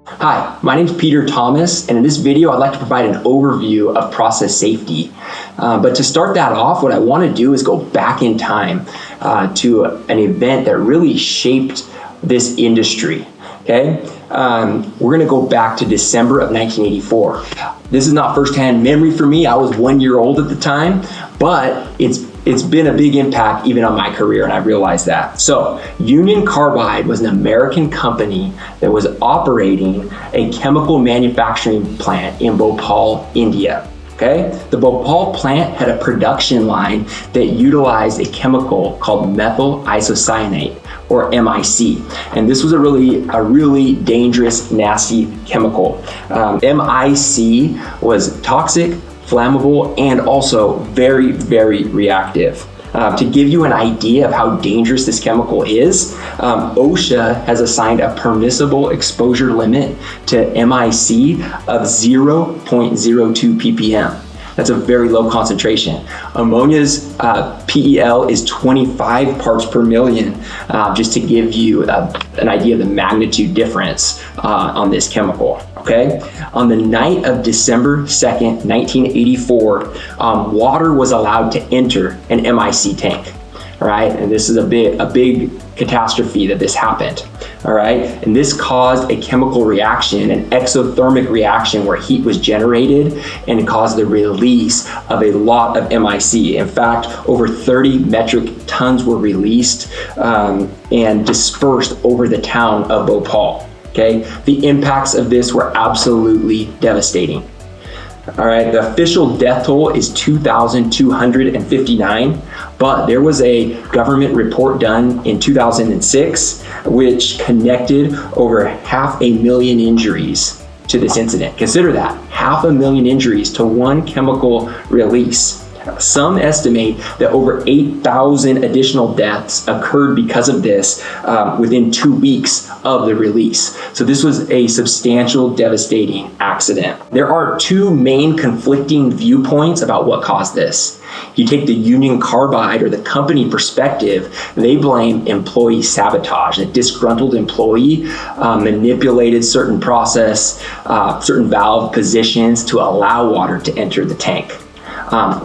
Hi, my name is Peter Thomas, and in this video I'd like to provide an overview of process safety. But to start that off, what I want to do is go back in time to an event that really shaped this industry. Okay, we're going to go back to December of 1984. This is not firsthand memory for me. I was 1 year old at the time, but it's been a big impact even on my career, and I realized that. So Union Carbide was an American company that was operating a chemical manufacturing plant in Bhopal, India. Okay, the Bhopal plant had a production line that utilized a chemical called methyl isocyanate, or MIC. And this was a really dangerous, nasty chemical. MIC was toxic, flammable, and also very, very reactive. To give you an idea of how dangerous this chemical is, OSHA has assigned a permissible exposure limit to MIC of 0.02 ppm. That's a very low concentration. Ammonia's PEL is 25 parts per million, just to give you an idea of the magnitude difference on this chemical. Okay, on the night of December 2nd, 1984, water was allowed to enter an MIC tank. All right, and this is a big catastrophe that this happened. All right, and this caused a chemical reaction, an exothermic reaction where heat was generated, and it caused the release of a lot of MIC. In fact, over 30 metric tons were released and dispersed over the town of Bhopal. Okay, the impacts of this were absolutely devastating. All right, the official death toll is 2,259, but there was a government report done in 2006 which connected over 500,000 injuries to this incident. Consider that, 500,000 injuries to one chemical release. Some estimate that over 8,000 additional deaths occurred because of this within 2 weeks of the release. So this was a substantial, devastating accident. There are two main conflicting viewpoints about what caused this. If you take the Union Carbide or the company perspective, they blame employee sabotage. A disgruntled employee manipulated certain process, certain valve positions to allow water to enter the tank.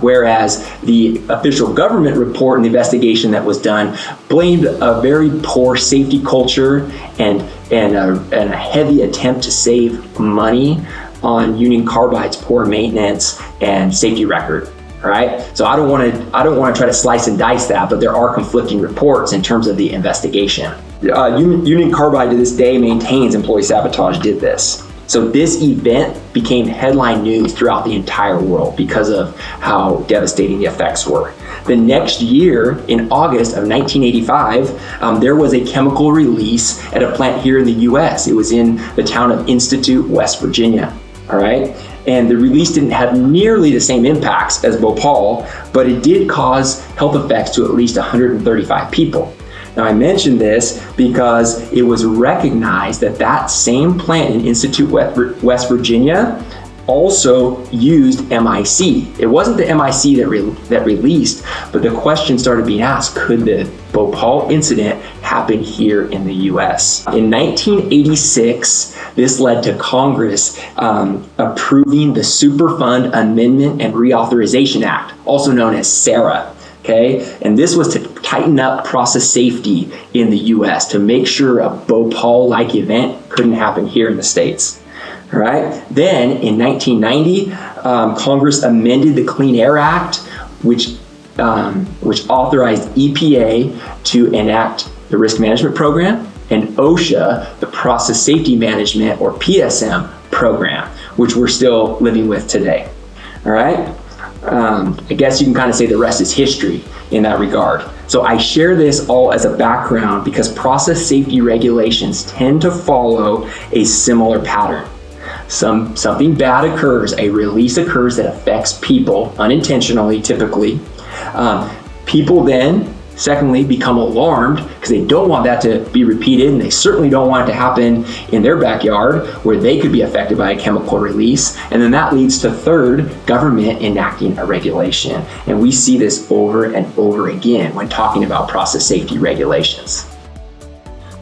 Whereas the official government report and the investigation that was done blamed a very poor safety culture and a heavy attempt to save money on Union Carbide's poor maintenance and safety record. All right, so I don't want to try to slice and dice that, but there are conflicting reports in terms of the investigation. Union Carbide to this day maintains employee sabotage did this. So this event became headline news throughout the entire world because of how devastating the effects were. The next year, in August of 1985, there was a chemical release at a plant here in the US. It was in the town of Institute, West Virginia. All right, and the release didn't have nearly the same impacts as Bhopal, but it did cause health effects to at least 135 people. Now, I mentioned this because it was recognized that that same plant in Institute, West Virginia also used MIC. It wasn't the MIC that released, but the question started being asked, could the Bhopal incident happen here in the US? In 1986, this led to Congress approving the Superfund Amendment and Reauthorization Act, also known as SARA. Okay, and this was to tighten up process safety in the US to make sure a Bhopal-like event couldn't happen here in the States. All right, then in 1990, Congress amended the Clean Air Act, which authorized EPA to enact the Risk Management Program, and OSHA, the Process Safety Management, or PSM program, which we're still living with today. All right. I guess you can kind of say the rest is history in that regard. So I share this all as a background because process safety regulations tend to follow a similar pattern. Something bad occurs, a release occurs that affects people unintentionally, typically. People then, secondly, become alarmed because they don't want that to be repeated, and they certainly don't want it to happen in their backyard where they could be affected by a chemical release. And then that leads to third, government enacting a regulation. And we see this over and over again when talking about process safety regulations.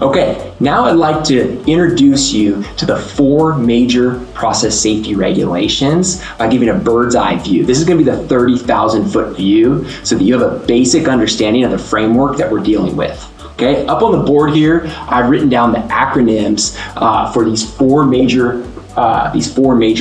Okay, now I'd like to introduce you to the 4 major process safety regulations by giving a bird's eye view. This is going to be the 30,000 foot view so that you have a basic understanding of the framework that we're dealing with. Okay, up on the board here, I've written down the acronyms for these four major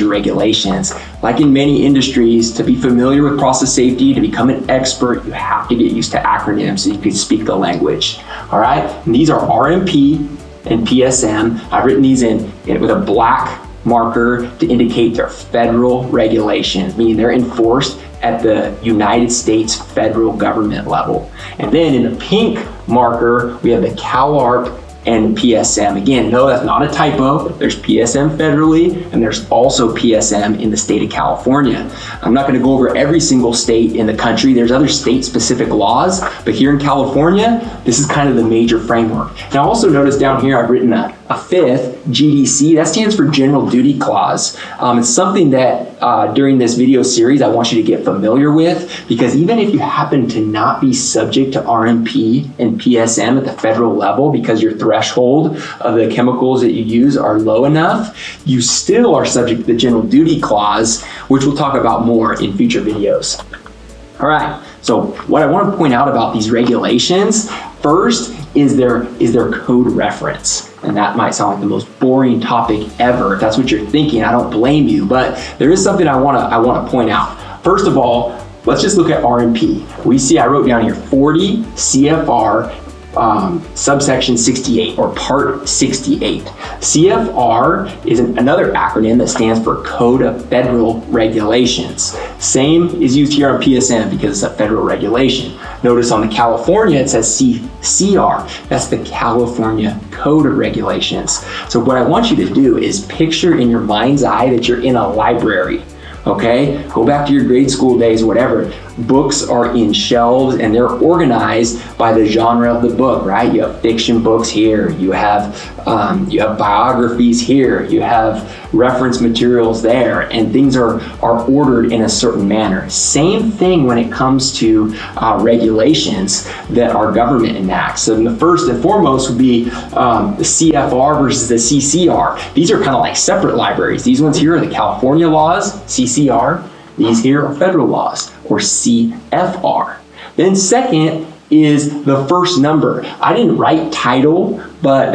regulations. Like in many industries, to be familiar with process safety, to become an expert, you have to get used to acronyms so you can speak the language. All right, and these are RMP and PSM. I've written these in with a black marker to indicate they're federal regulations, meaning they're enforced at the United States federal government level. And then in the pink marker, we have the CalARP and PSM. Again, no, that's not a typo. There's PSM federally, and there's also PSM in the state of California. I'm not going to go over every single state in the country. There's other state-specific laws, but here in California, this is kind of the major framework. Now, also notice down here, I've written a fifth, GDC. That stands for General Duty Clause. It's something that during this video series, I want you to get familiar with, because even if you happen to not be subject to RMP and PSM at the federal level because your threshold of the chemicals that you use are low enough, you still are subject to the General Duty Clause, which we'll talk about more in future videos. All right, so what I want to point out about these regulations, first is their code reference. And that might sound like the most boring topic ever. If that's what you're thinking, I don't blame you, but there is something I want to point out. First of all, let's just look at RMP. We see, I wrote down here 40 CFR subsection 68 or part 68. CFR is another acronym that stands for Code of Federal Regulations. Same is used here on PSM because it's a federal regulation. Notice on the California it says CR. That's the California Code of Regulations. So what I want you to do is picture in your mind's eye that you're in a library. Okay, go back to your grade school days, whatever. Books are in shelves and they're organized by the genre of the book, right? You have fiction books here, you have biographies here, you have reference materials there, and things are ordered in a certain manner. Same thing when it comes to regulations that our government enacts. So the first and foremost would be the CFR versus the CCR. These are kind of like separate libraries. These ones here are the California laws, CCR. These here are federal laws, or CFR. Then second is the first number. I didn't write title, but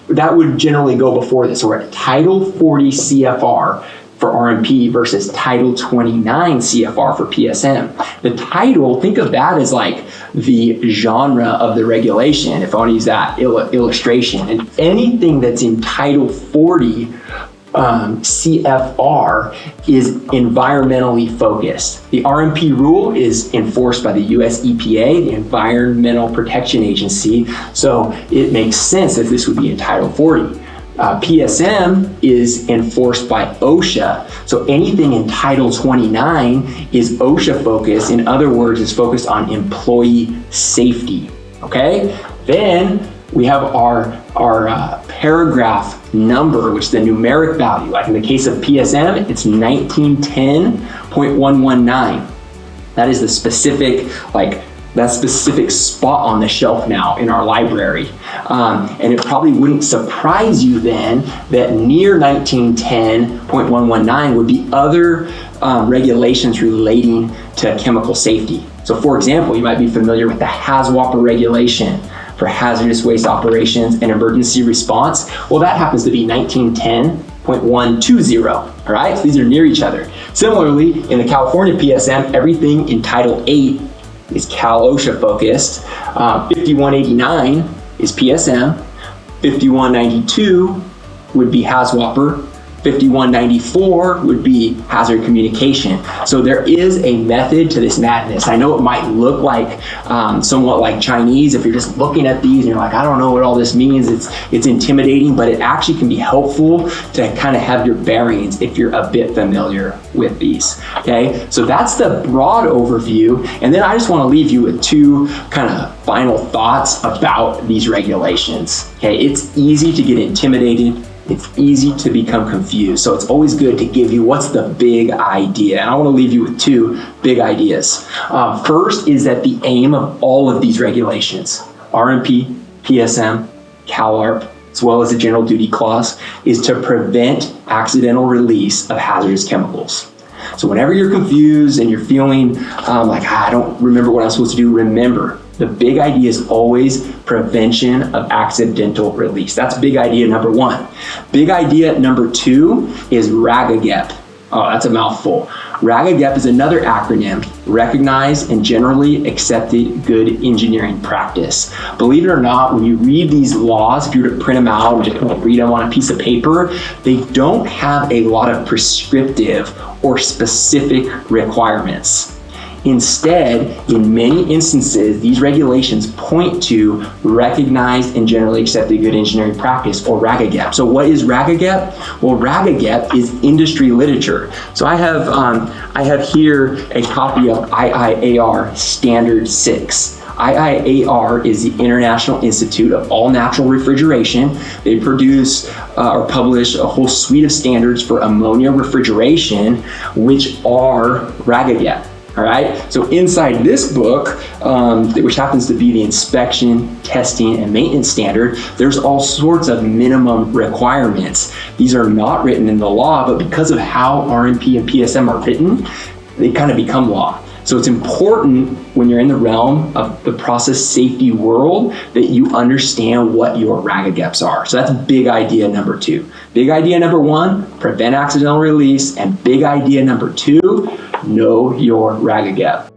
that would generally go before this. So we're at Title 40 CFR for RMP versus Title 29 CFR for PSM. The title, think of that as like the genre of the regulation, if I want to use that illustration. And anything that's in Title 40 CFR is environmentally focused. The RMP rule is enforced by the US EPA, the Environmental Protection Agency, so it makes sense that this would be in Title 40. PSM is enforced by OSHA, so anything in Title 29 is OSHA focused. In other words, it's focused on employee safety, okay? Then we have our paragraph number, which is the numeric value. Like in the case of PSM, it's 1910.119. That is the specific, that specific spot on the shelf now in our library. And it probably wouldn't surprise you then that near 1910.119 would be other regulations relating to chemical safety. So for example, you might be familiar with the HAZWOPER regulation for hazardous waste operations and emergency response. Well, that happens to be 1910.120, all right? So these are near each other. Similarly, in the California PSM, everything in Title 8 is Cal-OSHA focused. 5189 is PSM. 5192 would be HAZWOPER. 5194 would be hazard communication. So there is a method to this madness. I know it might look like somewhat like Chinese if you're just looking at these and you're like, I don't know what all this means. It's intimidating, but it actually can be helpful to kind of have your bearings if you're a bit familiar with these. Okay, so that's the broad overview. And then I just want to leave you with two kind of final thoughts about these regulations. Okay, it's easy to get intimidated. It's easy to become confused. So it's always good to give you what's the big idea. And I want to leave you with two big ideas. First is that the aim of all of these regulations, RMP, PSM, CalARP, as well as the general duty clause, is to prevent accidental release of hazardous chemicals. So whenever you're confused and you're feeling like, I don't remember what I'm supposed to do, remember, the big idea is always prevention of accidental release. That's big idea number one. Big idea number two is RAGAGEP. Oh, that's a mouthful. RAGAGEP is another acronym, Recognized and Generally Accepted Good Engineering Practice. Believe it or not, when you read these laws, if you were to print them out and read them on a piece of paper, they don't have a lot of prescriptive or specific requirements. Instead, in many instances, these regulations point to Recognized and Generally Accepted Good Engineering Practice, or RAGAGEP. So what is RAGAGEP? Well, RAGAGEP is industry literature. So I have here a copy of IIAR Standard 6. IIAR is the International Institute of All Natural Refrigeration. They produce or publish a whole suite of standards for ammonia refrigeration, which are RAGAGEP. All right, so inside this book, which happens to be the inspection, testing, and maintenance standard, there's all sorts of minimum requirements. These are not written in the law, but because of how RMP and PSM are written, they kind of become law. So it's important when you're in the realm of the process safety world that you understand what your RAGAGEPs are. So that's big idea number two. Big idea number one, prevent accidental release, and big idea number two, know your RAGAGEP.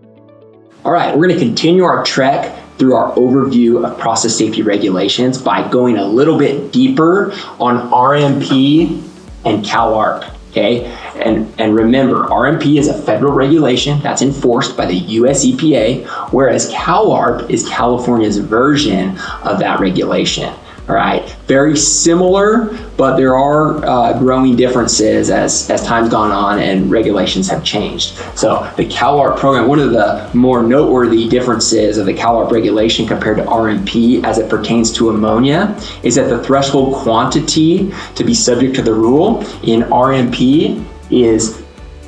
All right, we're going to continue our trek through our overview of process safety regulations by going a little bit deeper on RMP and CalARP. Okay, and remember, RMP is a federal regulation that's enforced by the US EPA, whereas CalARP is California's version of that regulation. All right, very similar, but there are growing differences as time's gone on and regulations have changed. So the CalARP program, one of the more noteworthy differences of the CalARP regulation compared to RMP as it pertains to ammonia is that the threshold quantity to be subject to the rule in RMP is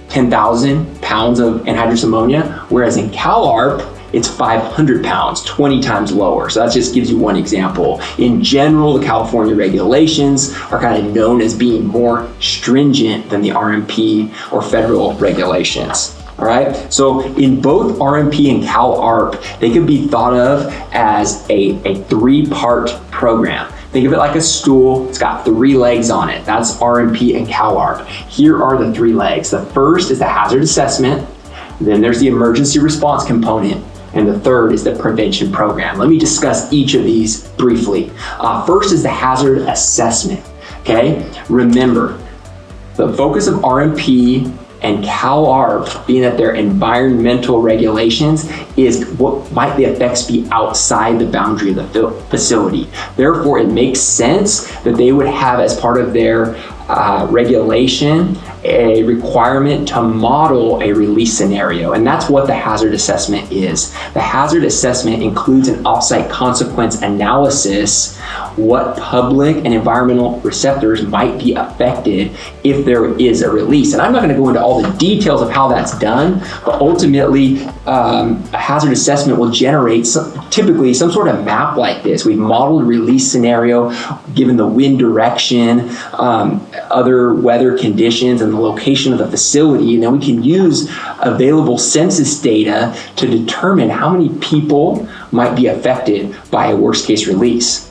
10,000 pounds of anhydrous ammonia, whereas in CalARP, it's 500 pounds, 20 times lower. So that just gives you one example. In general, the California regulations are kind of known as being more stringent than the RMP or federal regulations. All right, so in both RMP and CalARP, they can be thought of as a three-part program. Think of it like a stool. It's got 3 legs on it. That's RMP and CalARP. Here are the 3 legs. The first is the hazard assessment. Then there's the emergency response component. And the third is the prevention program. Let me discuss each of these briefly. First is the hazard assessment, okay? Remember, the focus of RMP and CalARP, being that they're environmental regulations, is what might the effects be outside the boundary of the facility. Therefore, it makes sense that they would have as part of their regulation a requirement to model a release scenario, and that's what the hazard assessment is. The hazard assessment includes an off-site consequence analysis, what public and environmental receptors might be affected if there is a release. And I'm not going to go into all the details of how that's done, but ultimately a hazard assessment will generate typically some sort of map like this. We've modeled a release scenario given the wind direction, other weather conditions, and the location of the facility, and then we can use available census data to determine how many people might be affected by a worst case release.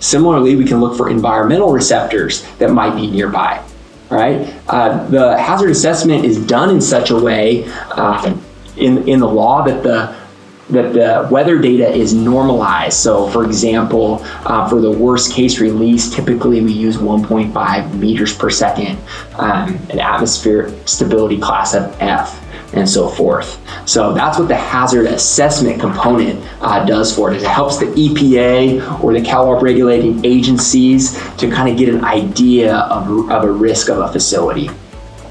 Similarly, we can look for environmental receptors that might be nearby. All right, the hazard assessment is done in such a way in the law that the weather data is normalized. So for example, for the worst case release, typically we use 1.5 meters per second, an atmospheric stability class of F, and so forth. So that's what the hazard assessment component does for it. It helps the EPA or the CalARP regulating agencies to kind of get an idea of a risk of a facility.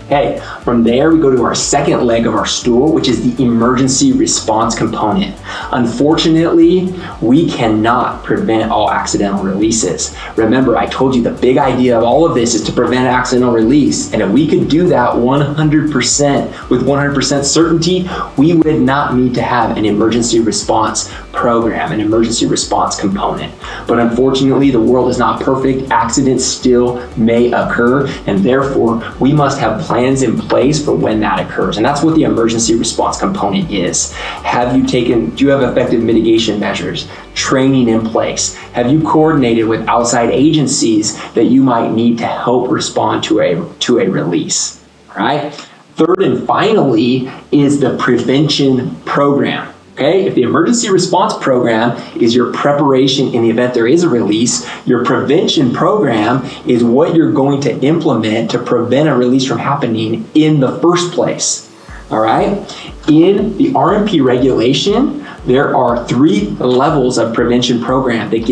Okay, from there we go to our second leg of our stool, which is the emergency response component. Unfortunately, we cannot prevent all accidental releases. Remember, I told you the big idea of all of this is to prevent accidental release. And if we could do that 100% with 100% certainty, we would not need to have an emergency response program, an emergency response component. But unfortunately, the world is not perfect. Accidents still may occur, and therefore we must have plans in place for when that occurs. And that's what the emergency response component is. Do you have effective mitigation measures, training in place? Have you coordinated with outside agencies that you might need to help respond to a release, right? Third and finally is the prevention program. Okay, if the emergency response program is your preparation in the event there is a release, your prevention program is what you're going to implement to prevent a release from happening in the first place. All right, in the RMP regulation, there are 3 levels of prevention program that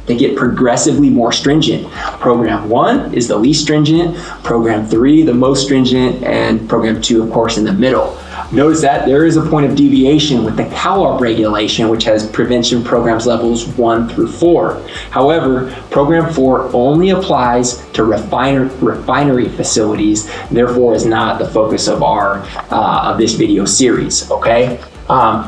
get progressively more stringent. Program 1 is the least stringent, Program 3 the most stringent, and Program 2, of course, in the middle. Notice that there is a point of deviation with the CalARP regulation, which has prevention programs levels 1 through 4. However, Program 4 only applies to refinery facilities, therefore is not the focus of of this video series, okay?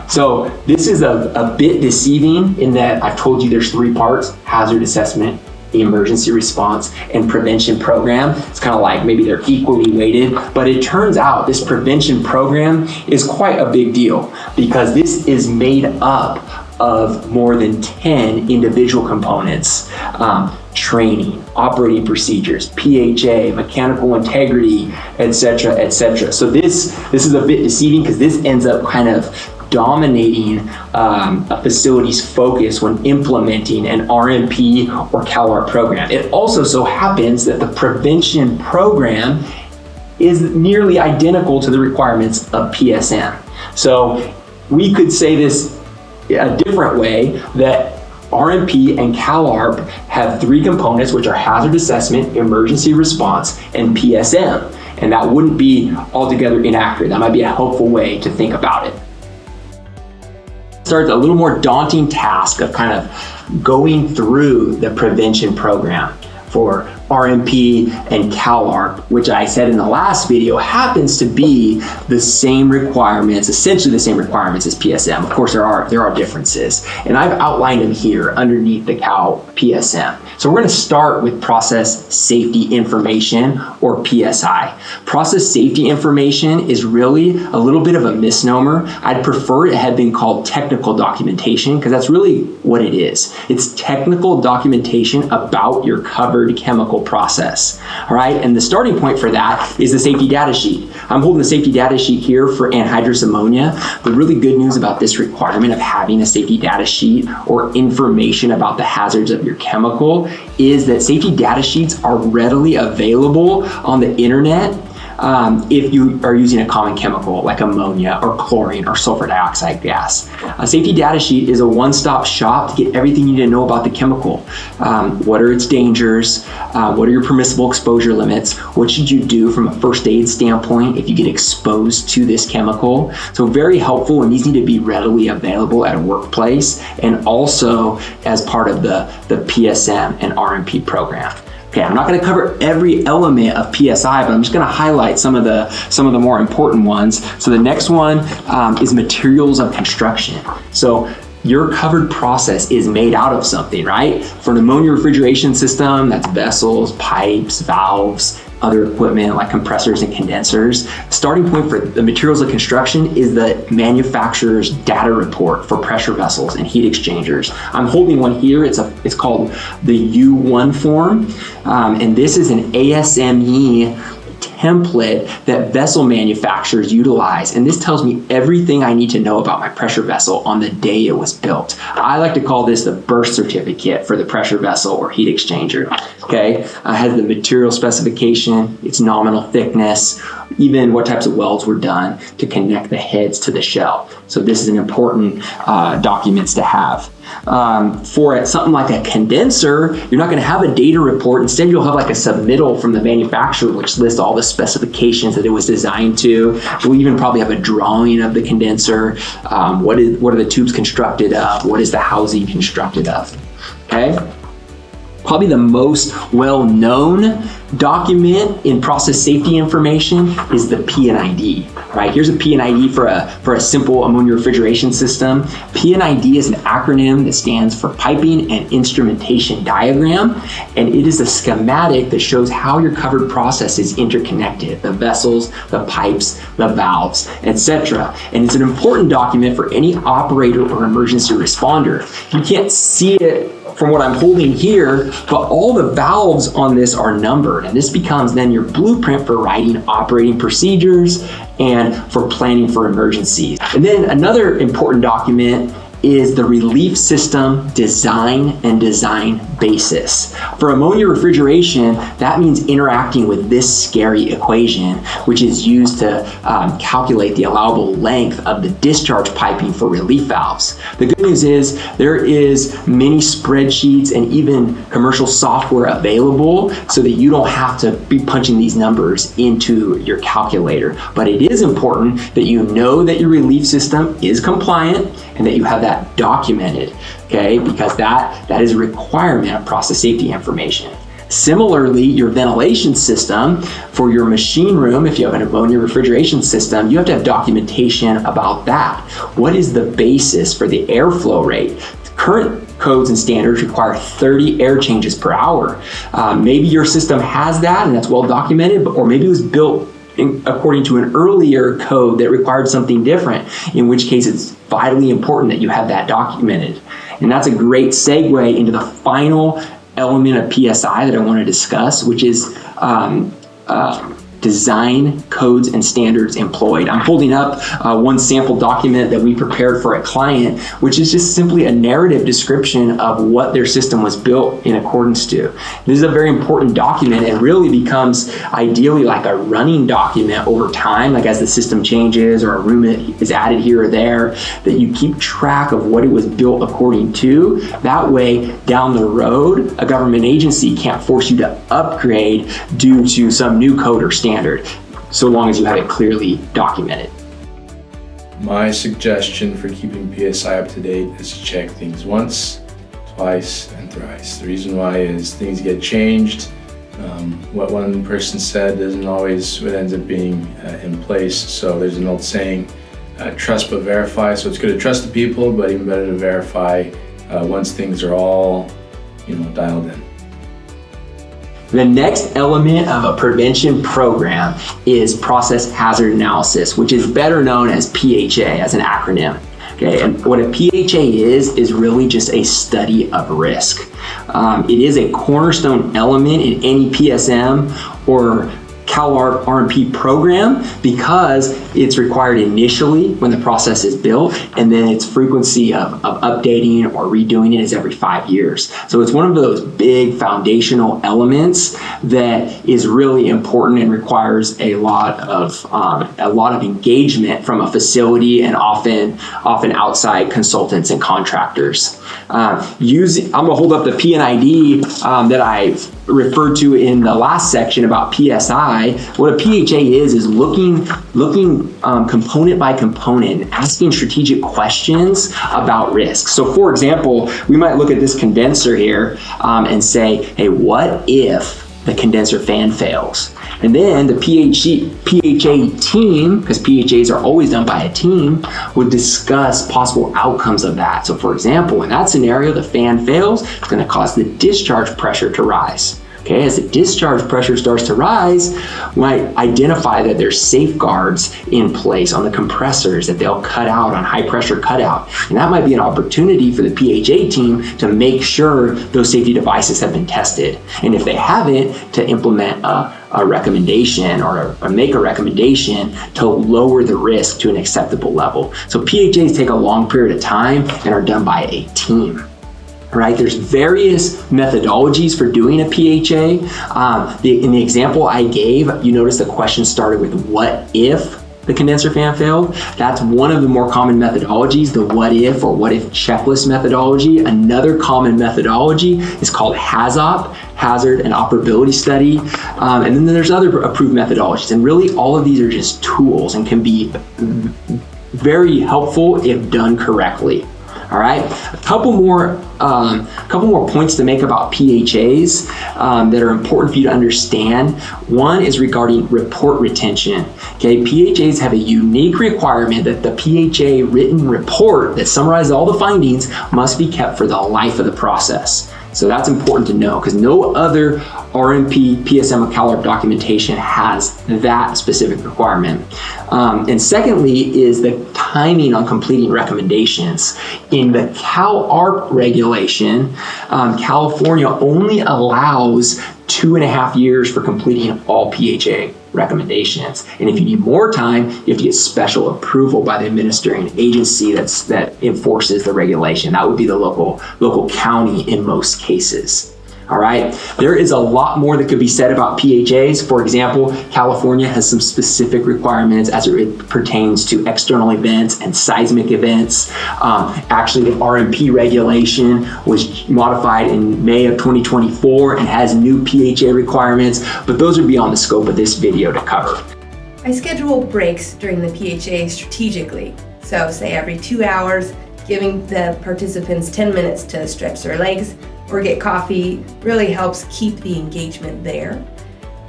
So this is a bit deceiving in that I've told you there's 3 parts: hazard assessment, the emergency response, and prevention program. It's kind of like maybe they're equally weighted, but it turns out this prevention program is quite a big deal because this is made up of more than 10 individual components. Training, operating procedures, PHA, mechanical integrity, etc., etc. So this is a bit deceiving because this ends up kind of dominating a facility's focus when implementing an RMP or CalARP program. It also so happens that the prevention program is nearly identical to the requirements of PSM. So we could say this a different way, that RMP and CalARP have 3 components, which are hazard assessment, emergency response, and PSM. And that wouldn't be altogether inaccurate. That might be a helpful way to think about it. Starts a little more daunting task of kind of going through the prevention program for RMP and CalARP, which I said in the last video happens to be the same requirements, essentially the same requirements as PSM. Of course, there are differences, and I've outlined them here underneath the Cal PSM. So we're going to start with process safety information, or PSI. Process safety information is really a little bit of a misnomer. I'd prefer it had been called technical documentation, because that's really what it is. It's technical documentation about your covered chemical process. All right, and the starting point for that is the safety data sheet. I'm holding the safety data sheet here for anhydrous ammonia. The really good news about this requirement of having a safety data sheet or information about the hazards of your chemical is that safety data sheets are readily available on the internet if you are using a common chemical like ammonia or chlorine or sulfur dioxide gas. A safety data sheet is a one-stop shop to get everything you need to know about the chemical. What are its dangers? What are your permissible exposure limits? What should you do from a first aid standpoint if you get exposed to this chemical? So very helpful, and these need to be readily available at a workplace and also as part of the PSM and RMP program. Okay, I'm not going to cover every element of PSI, but I'm just going to highlight some of the more important ones. So the next one is materials of construction. So your covered process is made out of something, right? For an ammonia refrigeration system, that's vessels, pipes, valves, other equipment like compressors and condensers. Starting point for the materials of construction is the manufacturer's data report for pressure vessels and heat exchangers. I'm holding one here. It's called the U1 form, and this is an ASME template that vessel manufacturers utilize, and this tells me everything I need to know about my pressure vessel on the day it was built. I like to call this the birth certificate for the pressure vessel or heat exchanger. Okay, it has the material specification, its nominal thickness, even what types of welds were done to connect the heads to the shell. So this is an important documents to have. For something like a condenser, you're not going to have a data report. Instead, you'll have like a submittal from the manufacturer, which lists all the specifications that it was designed to. We'll even probably have a drawing of the condenser. What are the tubes constructed of? What is the housing constructed of? Okay. Probably the most well-known document in process safety information is the P&ID, right? Here's a P&ID for a simple ammonia refrigeration system. P&ID is an acronym that stands for Piping and Instrumentation Diagram, and it is a schematic that shows how your covered process is interconnected, the vessels, the pipes, the valves, etc. And it's an important document for any operator or emergency responder. You can't see it from what I'm holding here, but all the valves on this are numbered, and this becomes then your blueprint for writing operating procedures and for planning for emergencies. And then another important document is the relief system design and design basis. For ammonia refrigeration, that means interacting with this scary equation, which is used to calculate the allowable length of the discharge piping for relief valves. The good news is there is many spreadsheets and even commercial software available so that you don't have to be punching these numbers into your calculator. But it is important that you know that your relief system is compliant and that you have that documented, okay? Because that is a requirement of process safety information. Similarly, your ventilation system for your machine room, if you have an ammonia refrigeration system, you have to have documentation about that. What is the basis for the airflow rate? Current codes and standards require 30 air changes per hour. Maybe your system has that and that's well documented, or maybe it was built according to an earlier code that required something different, in which case it's vitally important that you have that documented. And that's a great segue into the final element of PSI that I want to discuss, which is design codes and standards employed. I'm holding up one sample document that we prepared for a client, which is just simply a narrative description of what their system was built in accordance to. This is a very important document and really becomes ideally like a running document over time, like as the system changes or a room is added here or there, that you keep track of what it was built according to. That way, down the road, a government agency can't force you to upgrade due to some new code or standard, so long as you have it clearly documented. My suggestion for keeping PSI up to date is to check things once, twice, and thrice. The reason why is things get changed. What one person said isn't always what ends up being in place. So there's an old saying, trust but verify. So it's good to trust the people, but even better to verify once things are all, dialed in. The next element of a prevention program is process hazard analysis, which is better known as PHA as an acronym. Okay, and what a PHA is really just a study of risk. It is a cornerstone element in any PSM or CalARP RMP program because it's required initially when the process is built, and then its frequency of updating or redoing it is every 5 years. So it's one of those big foundational elements that is really important and requires a lot of engagement from a facility and often outside consultants and contractors. I'm gonna hold up the P&ID that I referred to in the last section about PSI. What a PHA is looking component by component and asking strategic questions about risk. So for example, we might look at this condenser here and say, hey, what if the condenser fan fails? And then the PHA team, because PHAs are always done by a team, would discuss possible outcomes of that. So for example, in that scenario, the fan fails, it's going to cause the discharge pressure to rise. Okay, as the discharge pressure starts to rise, we might identify that there's safeguards in place on the compressors that they'll cut out on high pressure cutout. And that might be an opportunity for the PHA team to make sure those safety devices have been tested. And if they haven't, to implement a recommendation or make a recommendation to lower the risk to an acceptable level. So PHAs take a long period of time and are done by a team. right? There's various methodologies for doing a PHA. In the example I gave, you notice the question started with what if the condenser fan failed. That's one of the more common methodologies, the what if or what if checklist methodology. Another common methodology is called HAZOP, Hazard and Operability Study. And then there's other approved methodologies. And really all of these are just tools and can be very helpful if done correctly. All right, a couple more points to make about PHAs that are important for you to understand. One is regarding report retention. Okay, PHAs have a unique requirement that the PHA written report that summarizes all the findings must be kept for the life of the process. So that's important to know because no other RMP, PSM, or CalARP documentation has that specific requirement. And secondly is the timing on completing recommendations. In the CalARP regulation, California only allows 2.5 years for completing all PHA recommendations. And if you need more time, you have to get special approval by the administering agency that enforces the regulation. That would be the local county in most cases. All right, there is a lot more that could be said about PHAs. For example, California has some specific requirements as it pertains to external events and seismic events. Actually, the RMP regulation was modified in May of 2024 and has new PHA requirements, but those are beyond the scope of this video to cover. I schedule breaks during the PHA strategically. So say every 2 hours, giving the participants 10 minutes to stretch their legs or get coffee really helps keep the engagement there.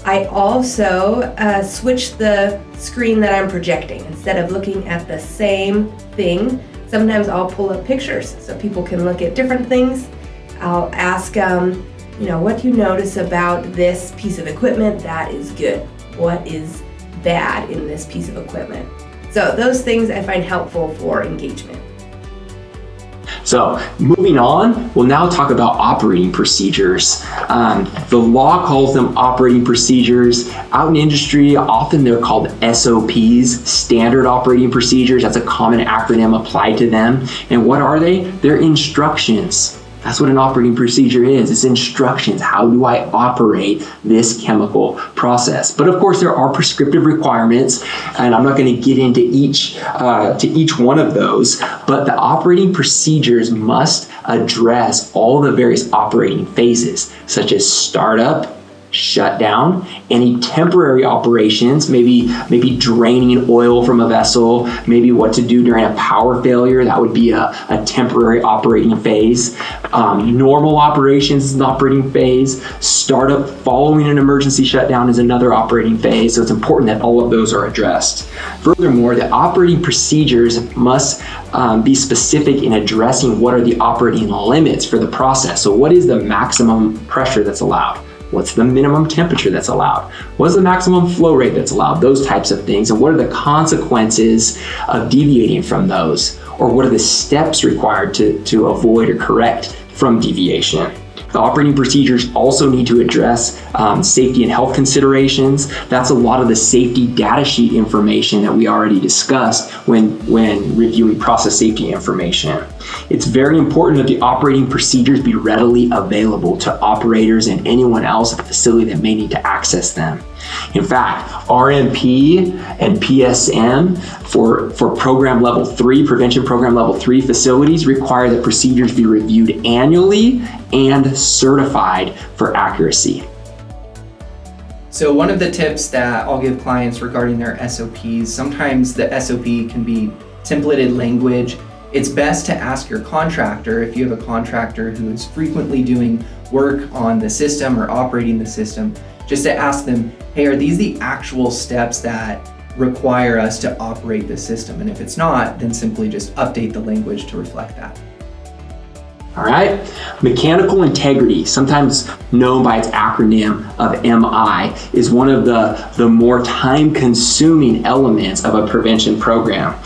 I also switch the screen that I'm projecting. Instead of looking at the same thing, sometimes I'll pull up pictures so people can look at different things. I'll ask, what do you notice about this piece of equipment that is good? What is bad in this piece of equipment? So those things I find helpful for engagement. So moving on, we'll now talk about operating procedures. The law calls them operating procedures. Out in industry, often they're called SOPs, standard operating procedures. That's a common acronym applied to them. And what are they? They're instructions. That's what an operating procedure is. It's instructions. How do I operate this chemical process? But of course, there are prescriptive requirements, and I'm not going to get into each one of those. But the operating procedures must address all the various operating phases, such as startup, shutdown, any temporary operations, maybe draining oil from a vessel, maybe what to do during a power failure. That would be a temporary operating phase. Normal operations is an operating phase. Startup following an emergency shutdown is another operating phase. So it's important that all of those are addressed. Furthermore, the operating procedures must be specific in addressing what are the operating limits for the process. So what is the maximum pressure that's allowed? What's the minimum temperature that's allowed? What's the maximum flow rate that's allowed? Those types of things. And what are the consequences of deviating from those? Or what are the steps required to avoid or correct from deviation? The operating procedures also need to address safety and health considerations. That's a lot of the safety data sheet information that we already discussed when reviewing process safety information. It's very important that the operating procedures be readily available to operators and anyone else at the facility that may need to access them. In fact, RMP and PSM for program level 3, prevention program level 3 facilities require that procedures be reviewed annually and certified for accuracy. So one of the tips that I'll give clients regarding their SOPs, sometimes the SOP can be templated language. It's best to ask your contractor, if you have a contractor who is frequently doing work on the system or operating the system, just to ask them, hey, are these the actual steps that require us to operate the system? And if it's not, then simply just update the language to reflect that. All right, mechanical integrity, sometimes known by its acronym of MI, is one of the more time-consuming elements of a prevention program.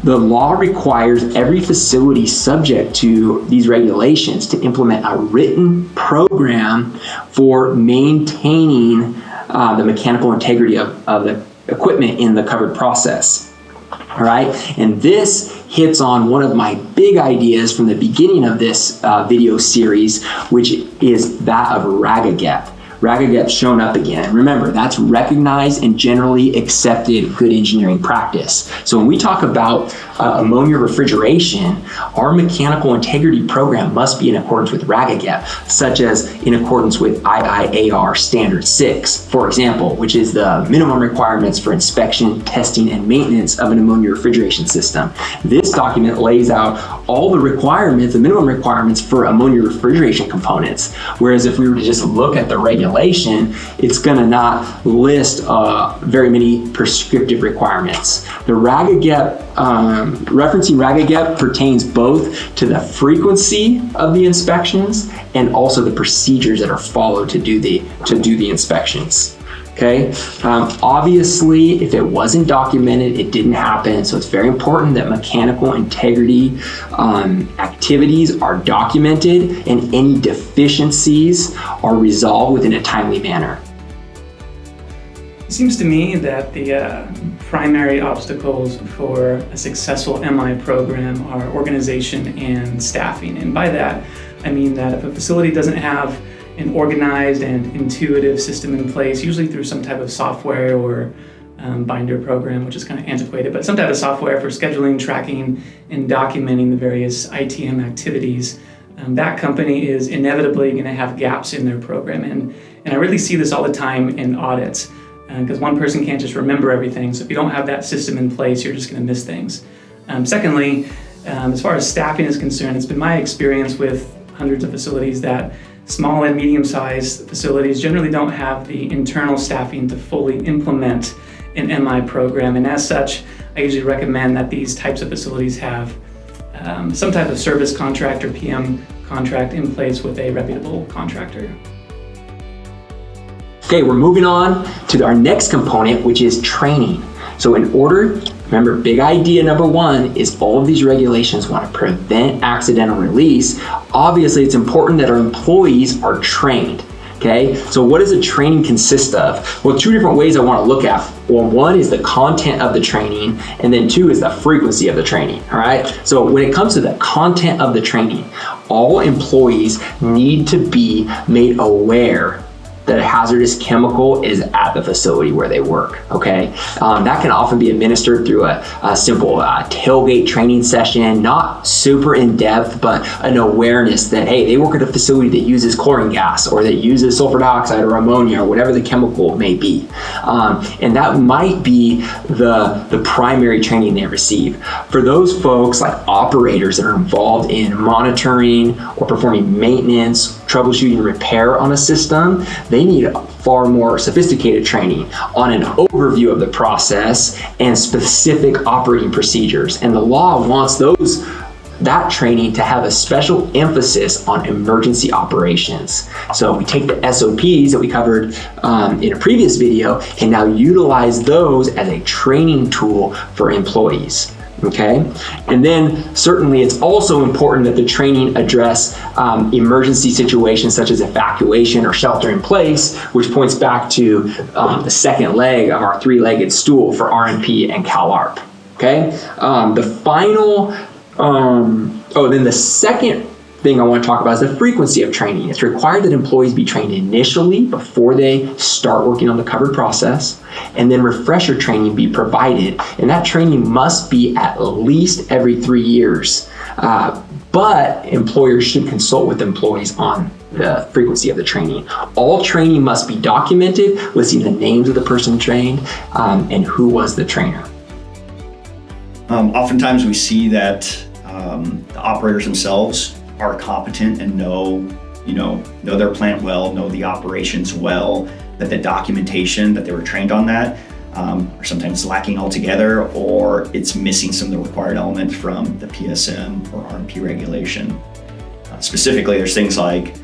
The law requires every facility subject to these regulations to implement a written program for maintaining the mechanical integrity of the equipment in the covered process. All right, and this hits on one of my big ideas from the beginning of this video series, which is that of RAGAGEP. RAGAGEP's shown up again. Remember, that's recognized and generally accepted good engineering practice. So when we talk about ammonia refrigeration, our mechanical integrity program must be in accordance with RAGAGEP, such as in accordance with IIAR Standard 6, for example, which is the minimum requirements for inspection, testing, and maintenance of an ammonia refrigeration system. This document lays out all the requirements, the minimum requirements for ammonia refrigeration components. Whereas if we were to just look at the regulation, it's going to not list very many prescriptive requirements. The RAGAGEP, referencing RAGAGEP pertains both to the frequency of the inspections and also the procedures that are followed to do the inspections. Okay, obviously, if it wasn't documented, it didn't happen. So it's very important that mechanical integrity activities are documented and any deficiencies are resolved within a timely manner. It seems to me that the primary obstacles for a successful MI program are organization and staffing. And by that, I mean that if a facility doesn't have an organized and intuitive system in place, usually through some type of software or binder program, which is kind of antiquated, but some type of software for scheduling, tracking, and documenting the various ITM activities, that company is inevitably going to have gaps in their program. And I really see this all the time in audits, because one person can't just remember everything. So if you don't have that system in place, you're just going to miss things. Secondly, as far as staffing is concerned, it's been my experience with hundreds of facilities that small and medium-sized facilities generally don't have the internal staffing to fully implement an MI program. And as such, I usually recommend that these types of facilities have some type of service contract or PM contract in place with a reputable contractor. Okay, we're moving on to our next component, which is training. So in order, remember, big idea number one is all of these regulations want to prevent accidental release. Obviously, it's important that our employees are trained. Okay, so what does a training consist of? Well, two different ways I want to look at. Well, one is the content of the training, and then two is the frequency of the training. All right, so when it comes to the content of the training, all employees need to be made aware that a hazardous chemical is at the facility where they work, okay? That can often be administered through a simple tailgate training session, not super in-depth, but an awareness that, hey, they work at a facility that uses chlorine gas or that uses sulfur dioxide or ammonia or whatever the chemical may be. And that might be the primary training they receive. For those folks like operators that are involved in monitoring or performing maintenance, troubleshooting, repair on a system, they need far more sophisticated training on an overview of the process and specific operating procedures. And the law wants that training to have a special emphasis on emergency operations. So we take the SOPs that we covered in a previous video and now utilize those as a training tool for employees. Okay, and then certainly it's also important that the training address emergency situations such as evacuation or shelter in place, which points back to the second leg of our three-legged stool for RMP and CalARP. Okay, then the second thing I want to talk about is the frequency of training. It's required that employees be trained initially before they start working on the covered process, and then refresher training be provided. And that training must be at least every 3 years. But employers should consult with employees on the frequency of the training. All training must be documented, listing the names of the person trained and who was the trainer. Oftentimes we see that the operators themselves are competent and know their plant well, know the operations well, that the documentation that they were trained on that are sometimes lacking altogether, or it's missing some of the required elements from the PSM or RMP regulation. Specifically, there's things like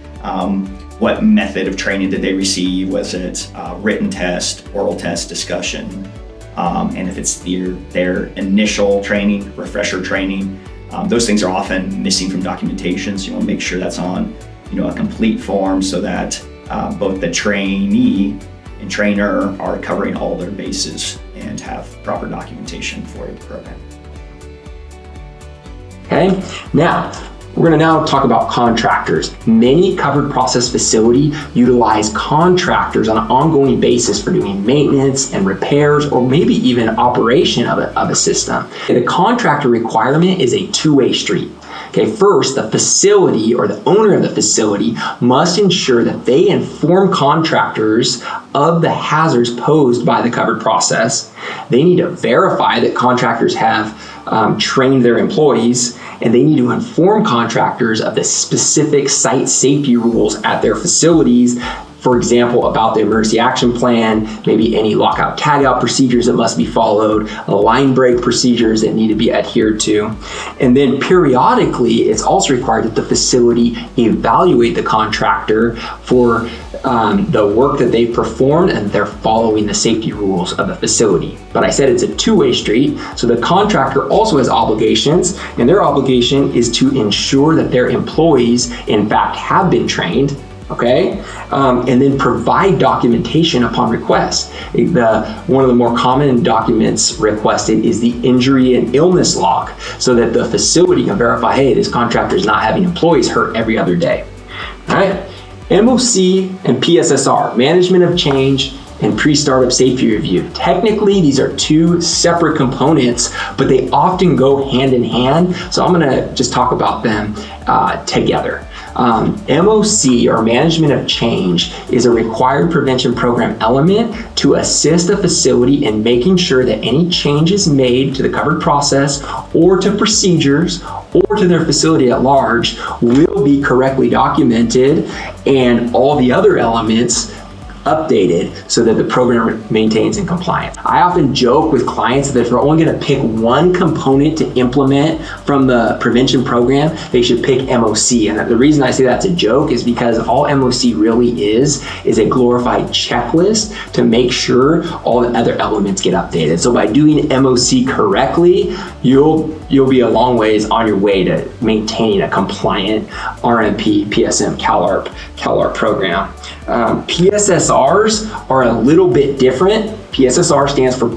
what method of training did they receive? Was it written test, oral test, discussion? And if it's their initial training, refresher training, those things are often missing from documentation, so you want to make sure that's on a complete form so that both the trainee and trainer are covering all their bases and have proper documentation for the program. Okay, now we're going to now talk about contractors. Many covered process facility utilize contractors on an ongoing basis for doing maintenance and repairs, or maybe even operation of a system. The contractor requirement is a two-way street. Okay, first, the facility or the owner of the facility must ensure that they inform contractors of the hazards posed by the covered process. They need to verify that contractors have trained their employees, and they need to inform contractors of the specific site safety rules at their facilities. For example, about the emergency action plan, maybe any lockout tagout procedures that must be followed, line break procedures that need to be adhered to. And then periodically, it's also required that the facility evaluate the contractor for the work that they've performed and they're following the safety rules of the facility. But I said it's a two-way street, so the contractor also has obligations, and their obligation is to ensure that their employees, in fact, have been trained. Okay, and then provide documentation upon request. One of the more common documents requested is the injury and illness log, so that the facility can verify, hey, this contractor is not having employees hurt every other day. All right, MOC and PSSR, Management of Change and Pre-Startup Safety Review. Technically, these are two separate components, but they often go hand in hand, so I'm gonna just talk about them together. MOC, or Management of Change, is a required prevention program element to assist a facility in making sure that any changes made to the covered process or to procedures or to their facility at large will be correctly documented and all the other elements updated so that the program maintains in compliance. I often joke with clients that if they're only going to pick one component to implement from the prevention program, they should pick MOC. And the reason I say that's a joke is because all MOC really is a glorified checklist to make sure all the other elements get updated. So by doing MOC correctly, you'll be a long ways on your way to maintaining a compliant RMP, PSM, CalARP program. PSSRs are a little bit different. PSSR stands for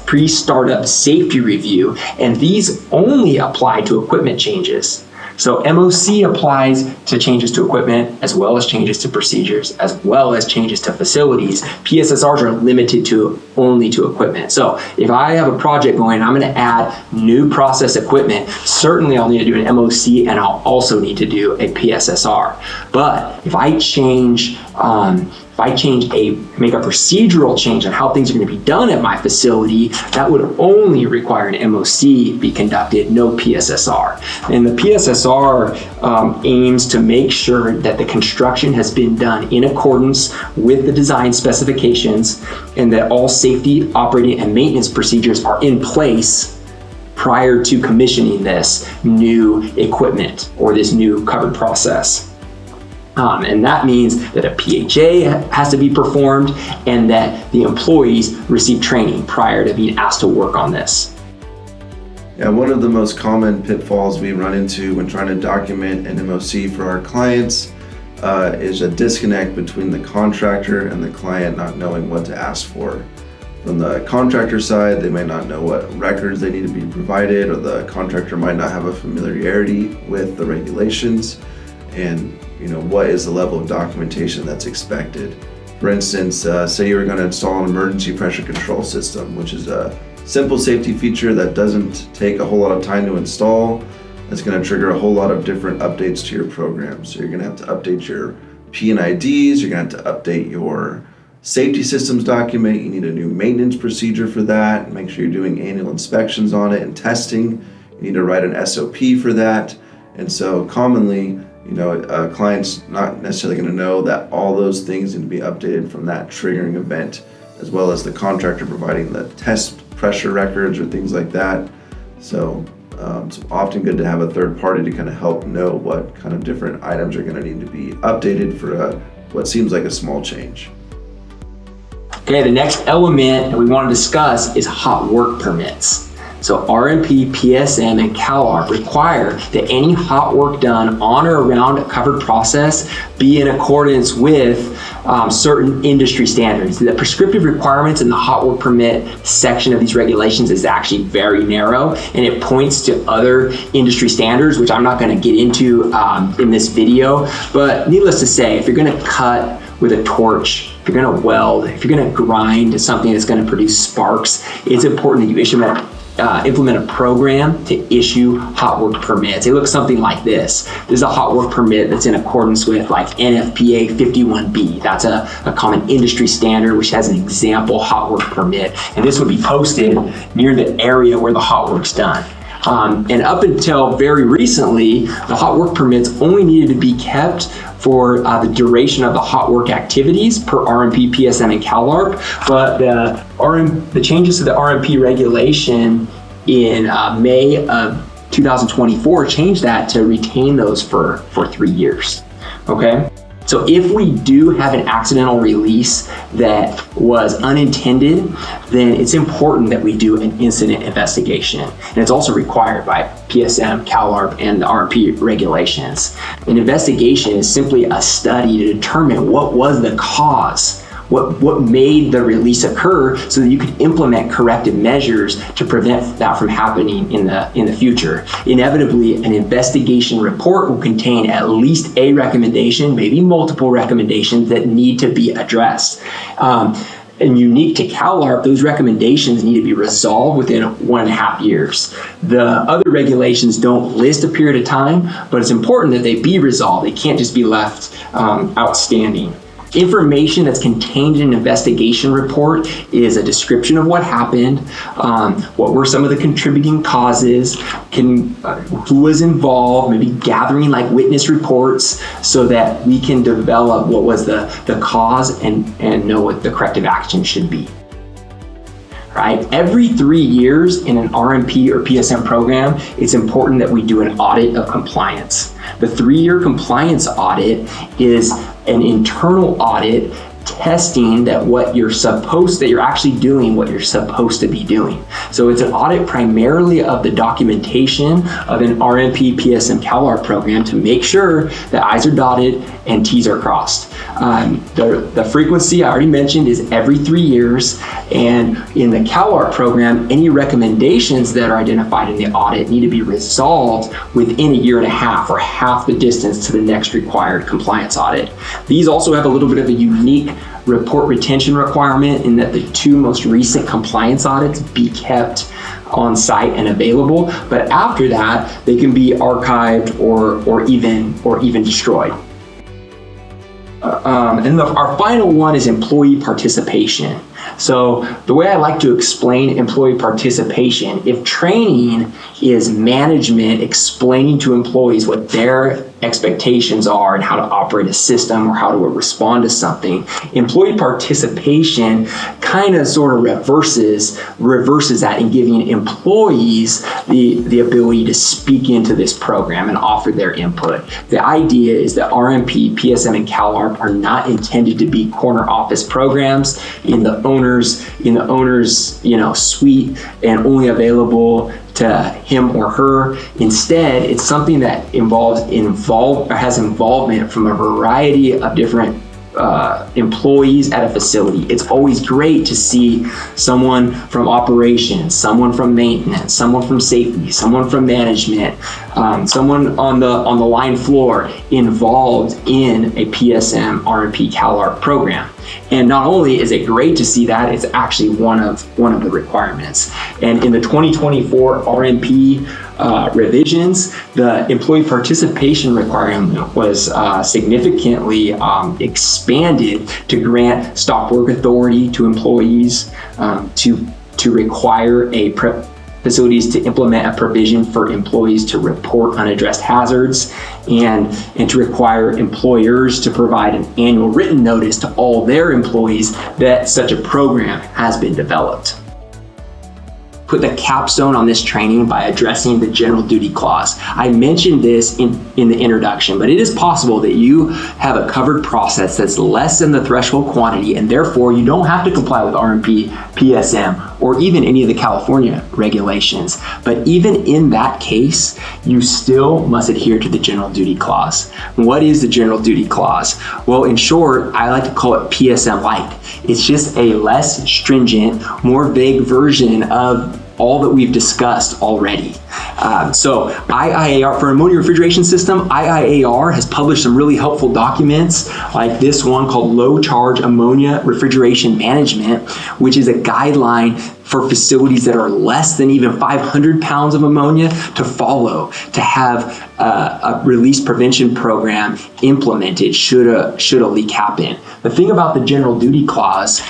Pre-Startup Safety Review, and these only apply to equipment changes. So MOC applies to changes to equipment, as well as changes to procedures, as well as changes to facilities. PSSRs are limited only to equipment. So if I have a project going, I'm going to add new process equipment, certainly I'll need to do an MOC, and I'll also need to do a PSSR. But if I make a procedural change on how things are going to be done at my facility, that would only require an MOC be conducted, no PSSR. And the PSSR aims to make sure that the construction has been done in accordance with the design specifications and that all safety, operating, and maintenance procedures are in place prior to commissioning this new equipment or this new covered process. And that means that a PHA has to be performed and that the employees receive training prior to being asked to work on this. Yeah, one of the most common pitfalls we run into when trying to document an MOC for our clients is a disconnect between the contractor and the client not knowing what to ask for. From the contractor side, they might not know what records they need to be provided, or the contractor might not have a familiarity with the regulations and what is the level of documentation that's expected. For instance, say you were going to install an emergency pressure control system, which is a simple safety feature that doesn't take a whole lot of time to install. It's going to trigger a whole lot of different updates to your program. So you're going to have to update your P&IDs, you're going to have to update your safety systems document, you need a new maintenance procedure for that, make sure you're doing annual inspections on it and testing. You need to write an SOP for that. And so commonly, a client's not necessarily going to know that all those things need to be updated from that triggering event, as well as the contractor providing the test pressure records or things like that. So it's often good to have a third party to kind of help know what kind of different items are going to need to be updated for what seems like a small change. Okay, the next element that we want to discuss is hot work permits. So RMP, PSM, and CalARP require that any hot work done on or around a covered process be in accordance with certain industry standards. The prescriptive requirements in the hot work permit section of these regulations is actually very narrow, and it points to other industry standards, which I'm not going to get into in this video. But needless to say, if you're going to cut with a torch, if you're going to weld, if you're going to grind something that's going to produce sparks, it's important that you implement a program to issue hot work permits. It looks something like this. This is a hot work permit that's in accordance with like NFPA 51B. That's a common industry standard which has an example hot work permit, and this would be posted near the area where the hot work's done. And up until very recently, the hot work permits only needed to be kept for the duration of the hot work activities per RMP, PSM, and CalARP. But the changes to the RMP regulation in May of 2024 changed that to retain those for 3 years. Okay? So if we do have an accidental release that was unintended, then it's important that we do an incident investigation. And it's also required by PSM, CalARP, and the RMP regulations. An investigation is simply a study to determine what was the cause, what made the release occur, so that you could implement corrective measures to prevent that from happening in the future. Inevitably, an investigation report will contain at least a recommendation, maybe multiple recommendations that need to be addressed. And unique to CalARP, those recommendations need to be resolved within 1.5 years. The other regulations don't list a period of time, but it's important that they be resolved. They can't just be left outstanding. Information that's contained in an investigation report is a description of what happened, what were some of the contributing causes, who was involved, maybe gathering like witness reports so that we can develop what was the cause and know what the corrective action should be. Right? Every 3 years in an RMP or PSM program, it's important that we do an audit of compliance. The 3-year compliance audit is an internal audit testing that you're actually doing what you're supposed to be doing. So it's an audit primarily of the documentation of an RMP, PSM, CalARP program to make sure that I's are dotted and T's are crossed. The frequency I already mentioned is every 3 years, and in the CalARP program, any recommendations that are identified in the audit need to be resolved within 1.5 years or half the distance to the next required compliance audit. These also have a little bit of a unique report retention requirement in that the 2 most recent compliance audits be kept on site and available, but after that they can be archived or even destroyed. And our final one is employee participation. So the way I like to explain employee participation, if training is management explaining to employees what their expectations are and how to operate a system or how to respond to something, employee participation kind of sort of reverses that in giving employees the ability to speak into this program and offer their input. The idea is that RMP, PSM, and CalARP are not intended to be corner office programs in the owner's suite and only available to him or her. Instead, it's something that has involvement from a variety of different employees at a facility. It's always great to see someone from operations, someone from maintenance, someone from safety, someone from management, someone on the line floor involved in a PSM, RMP, CalARP program. And not only is it great to see that, it's actually one of the requirements. And in the 2024 RMP revisions, the employee participation requirement was significantly expanded to grant stop work authority to employees, to require facilities to implement a provision for employees to report unaddressed hazards, and to require employers to provide an annual written notice to all their employees that such a program has been developed. put the capstone on this training by addressing the general duty clause. I mentioned this in the introduction, but it is possible that you have a covered process that's less than the threshold quantity, and therefore you don't have to comply with RMP, PSM, or even any of the California regulations. But even in that case, you still must adhere to the general duty clause. What is the general duty clause? Well, in short, I like to call it PSM light. It's just a less stringent, more vague version of all that we've discussed already. So IIAR, for ammonia refrigeration system, IIAR has published some really helpful documents like this one called Low Charge Ammonia Refrigeration Management, which is a guideline for facilities that are less than even 500 pounds of ammonia to follow, to have a release prevention program implemented should a leak happen. The thing about the general duty clause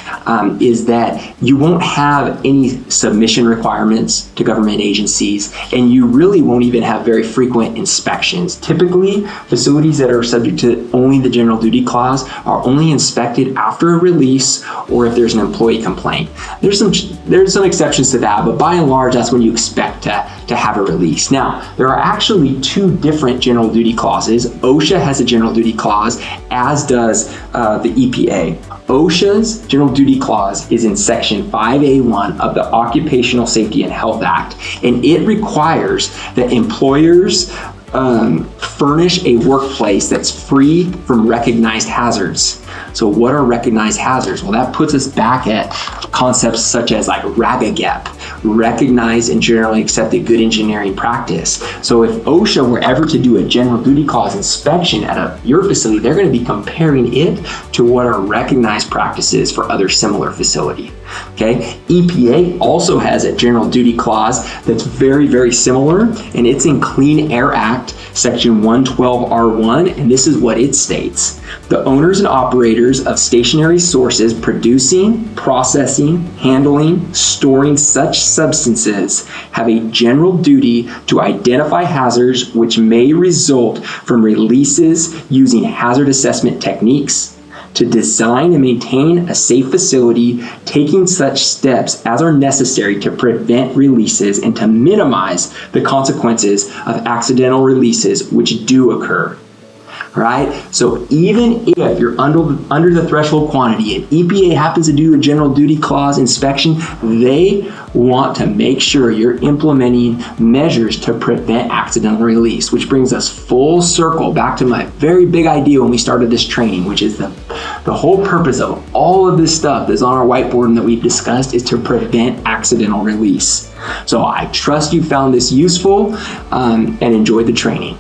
is that you won't have any submission requirements to government agencies, and you really won't even have very frequent inspections. Typically, facilities that are subject to only the general duty clause are only inspected after a release or if there's an employee complaint. There's some exceptions to that, but by and large, that's when you expect to have a release. Now, there are actually two different general duty clauses. OSHA has a general duty clause, as does the EPA. OSHA's general duty clause is in section 5A1 of the Occupational Safety and Health Act, and it requires that employers furnish a workplace that's free from recognized hazards. So what are recognized hazards? Well, that puts us back at concepts such as like RAGAGEP, recognized and generally accepted good engineering practice. So if OSHA were ever to do a general duty clause inspection at your facility, they're going to be comparing it to what are recognized practices for other similar facility. Okay, EPA also has a general duty clause that's very, very similar, and it's in Clean Air Act, section 112R1, and this is what it states. The owners and operators of stationary sources producing, processing, handling, storing such substances have a general duty to identify hazards which may result from releases using hazard assessment techniques, to design and maintain a safe facility, taking such steps as are necessary to prevent releases and to minimize the consequences of accidental releases which do occur. Right? So even if you're under the threshold quantity and EPA happens to do a general duty clause inspection, they want to make sure you're implementing measures to prevent accidental release, which brings us full circle back to my very big idea when we started this training, which is the whole purpose of all of this stuff that's on our whiteboard and that we've discussed is to prevent accidental release. So I trust you found this useful and enjoyed the training.